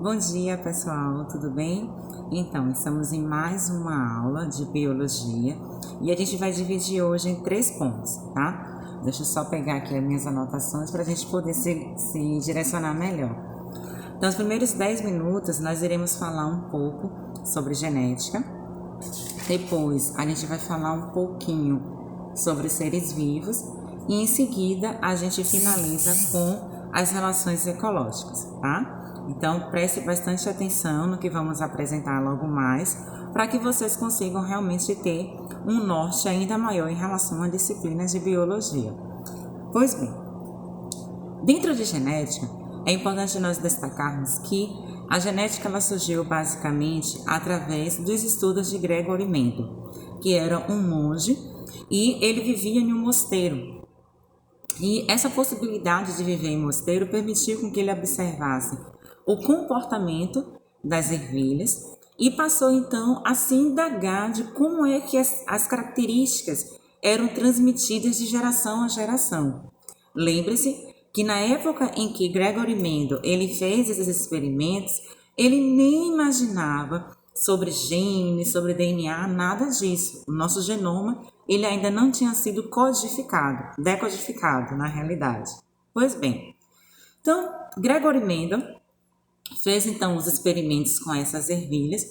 Bom dia, pessoal, tudo bem? Então, estamos em mais uma aula de biologia e a gente vai dividir hoje em 3 pontos, tá? Deixa eu só pegar aqui as minhas anotações para a gente poder se direcionar melhor. Então, os primeiros 10 minutos nós iremos falar um pouco sobre genética. Depois, a gente vai falar um pouquinho sobre os seres vivos e em seguida a gente finaliza com as relações ecológicas, tá? Então, preste bastante atenção no que vamos apresentar logo mais, para que vocês consigam realmente ter um norte ainda maior em relação à disciplina de biologia. Pois bem, dentro de genética, é importante nós destacarmos que a genética ela surgiu basicamente através dos estudos de Gregory Mendel, que era um monge e ele vivia em um mosteiro. E essa possibilidade de viver em mosteiro permitiu com que ele observasse o comportamento das ervilhas e passou então a se indagar de como é que as características eram transmitidas de geração a geração. Lembre-se que na época em que Gregory Mendel ele fez esses experimentos, ele nem imaginava sobre genes, sobre DNA, nada disso. O nosso genoma ele ainda não tinha sido decodificado na realidade. Pois bem, então Gregory Mendel fez então os experimentos com essas ervilhas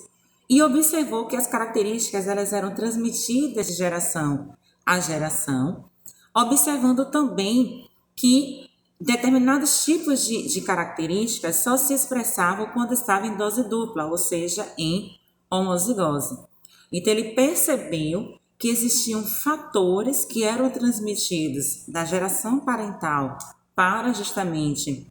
e observou que as características elas eram transmitidas de geração a geração, observando também que determinados tipos de características só se expressavam quando estavam em dose dupla, ou seja, em homozigose. Então ele percebeu que existiam fatores que eram transmitidos da geração parental para justamente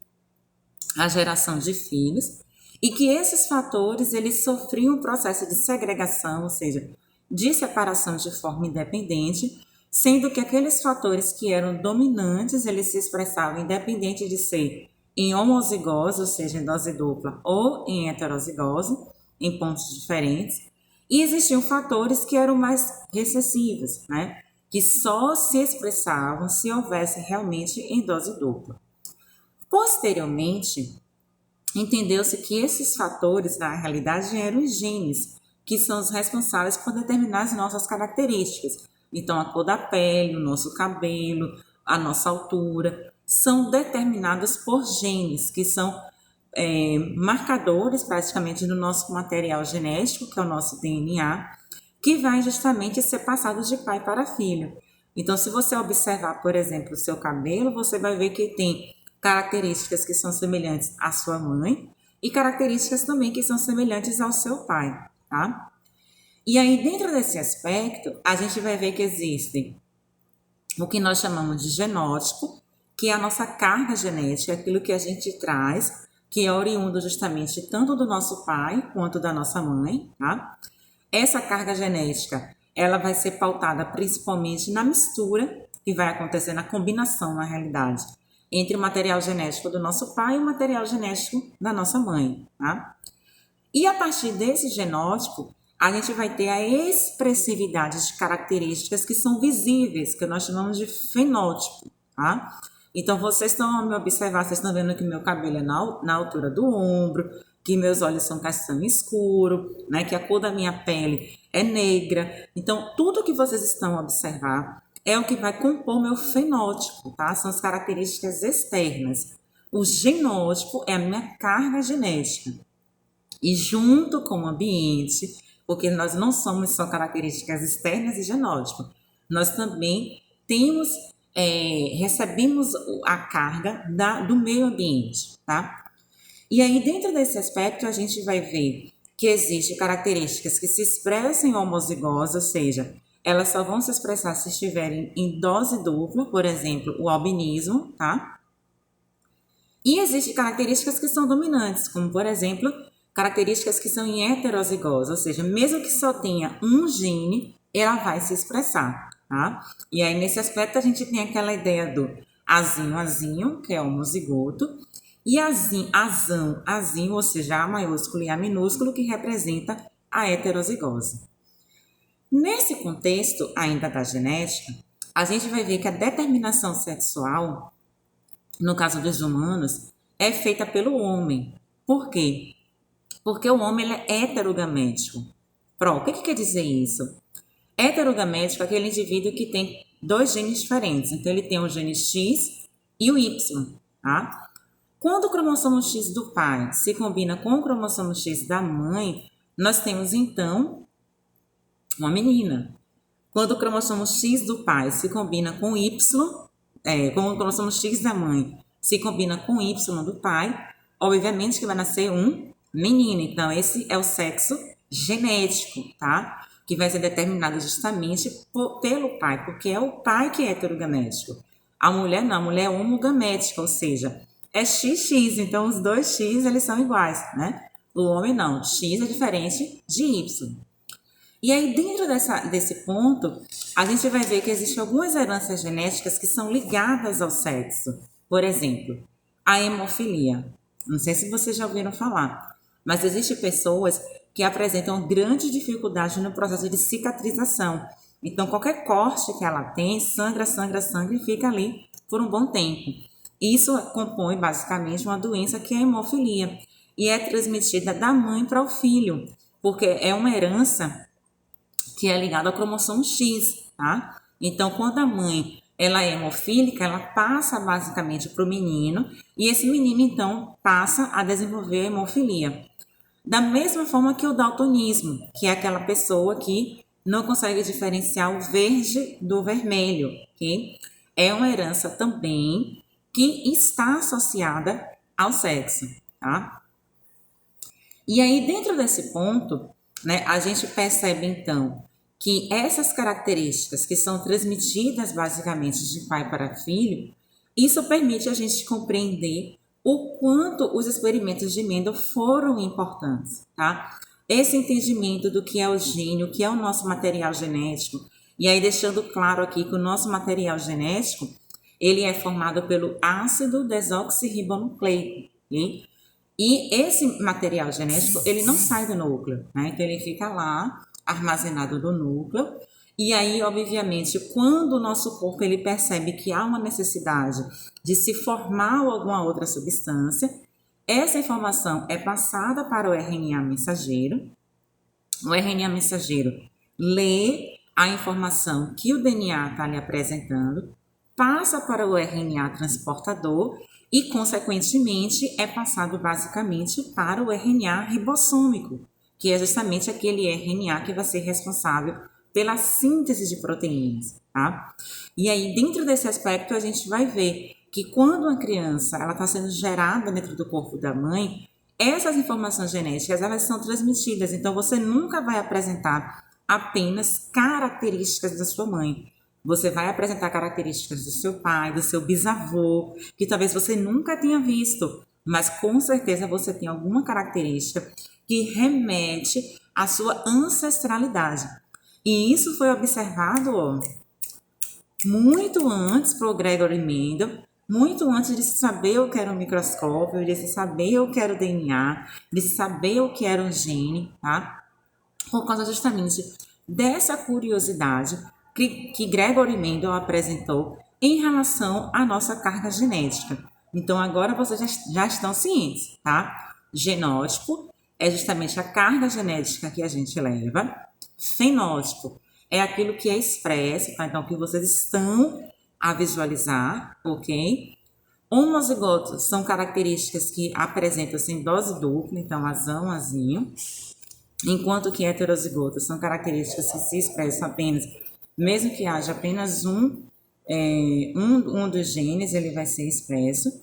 a geração de filhos e que esses fatores eles sofriam um processo de segregação, ou seja, de separação de forma independente, sendo que aqueles fatores que eram dominantes eles se expressavam independente de ser em homozigose, ou seja, em dose dupla, ou em heterozigose, em pontos diferentes, e existiam fatores que eram mais recessivos, né? Que só se expressavam se houvesse realmente em dose dupla. Posteriormente, entendeu-se que esses fatores, na realidade, eram os genes, que são os responsáveis por determinar as nossas características. Então, a cor da pele, o nosso cabelo, a nossa altura, são determinados por genes, que são marcadores praticamente do nosso material genético, que é o nosso DNA, que vai justamente ser passado de pai para filho. Então, se você observar, por exemplo, o seu cabelo, você vai ver que tem características que são semelhantes à sua mãe e características também que são semelhantes ao seu pai, tá? E aí, dentro desse aspecto, a gente vai ver que existem o que nós chamamos de genótipo, que é a nossa carga genética, aquilo que a gente traz, que é oriundo justamente tanto do nosso pai quanto da nossa mãe, tá? Essa carga genética, ela vai ser pautada principalmente na mistura que vai acontecer na combinação, na realidade, entre o material genético do nosso pai e o material genético da nossa mãe, tá? E a partir desse genótipo, a gente vai ter a expressividade de características que são visíveis, que nós chamamos de fenótipo, tá? Então, vocês estão a me observar, vocês estão vendo que meu cabelo é na altura do ombro, que meus olhos são castanho escuro, né? Que a cor da minha pele é negra. Então, tudo que vocês estão a observar é o que vai compor meu fenótipo, tá? São as características externas. O genótipo é a minha carga genética. E junto com o ambiente, porque nós não somos só características externas e genótipo, nós também temos, recebemos a carga do meio ambiente, tá? E aí, dentro desse aspecto, a gente vai ver que existem características que se expressam em homozigose, ou seja, elas só vão se expressar se estiverem em dose dupla, por exemplo, o albinismo, tá? E existem características que são dominantes, como, por exemplo, características que são em heterozigose, ou seja, mesmo que só tenha um gene, ela vai se expressar, tá? E aí, nesse aspecto, a gente tem aquela ideia do azinho, que é homozigoto, e azinho, ou seja, A maiúsculo e A minúsculo, que representa a heterozigose. Nesse contexto, ainda da genética, a gente vai ver que a determinação sexual, no caso dos humanos, é feita pelo homem. Por quê? Porque o homem ele é heterogamético. Pronto, o que quer dizer isso? Heterogamético é aquele indivíduo que tem dois genes diferentes. Então, ele tem o gene X e o Y, tá? Quando o cromossomo X do pai se combina com o cromossomo X da mãe, nós temos, então, uma menina. Quando o cromossomo X do pai se combina com o Y, com o cromossomo X da mãe se combina com o Y do pai, obviamente que vai nascer um menino. Então, esse é o sexo genético, tá? Que vai ser determinado justamente pelo pai, porque é o pai que é heterogamético. A mulher não, a mulher é homogamética, ou seja, é XX, então os dois X eles são iguais, né? O homem não, X é diferente de Y. E aí, dentro desse ponto, a gente vai ver que existem algumas heranças genéticas que são ligadas ao sexo. Por exemplo, a hemofilia. Não sei se vocês já ouviram falar, mas existem pessoas que apresentam grande dificuldade no processo de cicatrização. Então, qualquer corte que ela tem, sangra, sangra, sangra e fica ali por um bom tempo. Isso compõe basicamente uma doença que é a hemofilia e é transmitida da mãe para o filho, porque é uma herança que é ligada ao cromossomo X, tá? Então, quando a mãe ela é hemofílica, ela passa basicamente para o menino e esse menino, então, passa a desenvolver a hemofilia. Da mesma forma que o daltonismo, que é aquela pessoa que não consegue diferenciar o verde do vermelho, ok? É uma herança também que está associada ao sexo, tá? E aí, dentro desse ponto, né, a gente percebe, então, que essas características que são transmitidas basicamente de pai para filho, isso permite a gente compreender o quanto os experimentos de Mendel foram importantes, tá? Esse entendimento do que é o gene, o que é o nosso material genético, e aí deixando claro aqui que o nosso material genético, ele é formado pelo ácido desoxirribonucleico, ok? E esse material genético, ele não sai do núcleo, né? Então, ele fica lá, armazenado no núcleo. E aí, obviamente, quando o nosso corpo ele percebe que há uma necessidade de se formar alguma outra substância, essa informação é passada para o RNA mensageiro. O RNA mensageiro lê a informação que o DNA está lhe apresentando, passa para o RNA transportador e, consequentemente, é passado basicamente para o RNA ribossômico, que é justamente aquele RNA que vai ser responsável pela síntese de proteínas, tá? E aí, dentro desse aspecto, a gente vai ver que quando uma criança ela está sendo gerada dentro do corpo da mãe, essas informações genéticas elas são transmitidas, então você nunca vai apresentar apenas características da sua mãe. Você vai apresentar características do seu pai, do seu bisavô, que talvez você nunca tenha visto, mas com certeza você tem alguma característica que remete à sua ancestralidade. E isso foi observado muito antes para o Gregory Mendel, muito antes de se saber o que era um microscópio, de se saber o que era o DNA, de se saber o que era um gene, tá? Por causa justamente dessa curiosidade que Gregory Mendel apresentou em relação à nossa carga genética. Então, agora vocês já estão cientes, tá? Genótipo é justamente a carga genética que a gente leva. Fenótipo é aquilo que é expresso, tá? Então, que vocês estão a visualizar, ok? Homozigotos são características que apresentam-se em dose dupla, então azão, azinho. Enquanto que heterozigotos são características que se expressam apenas, mesmo que haja apenas um dos genes, ele vai ser expresso.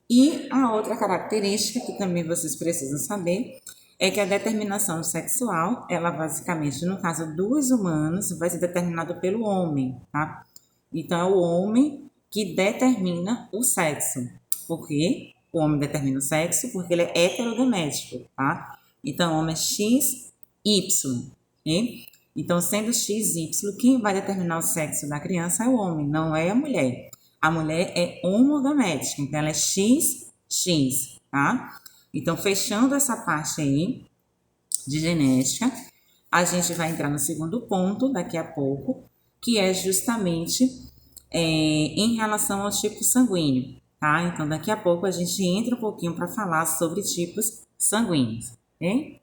E a outra característica que também vocês precisam saber é que a determinação sexual, ela basicamente, no caso dos humanos, vai ser determinada pelo homem, tá? Então, é o homem que determina o sexo. Por quê? O homem determina o sexo porque ele é heterogamético, tá? Então, o homem é X, Y, ok? Então, sendo X, Y, quem vai determinar o sexo da criança é o homem, não é a mulher. A mulher é homogamética, então ela é X, X, tá? Então, fechando essa parte aí de genética, a gente vai entrar no segundo ponto daqui a pouco, que é justamente em relação ao tipo sanguíneo, tá? Então, daqui a pouco a gente entra um pouquinho para falar sobre tipos sanguíneos, hein?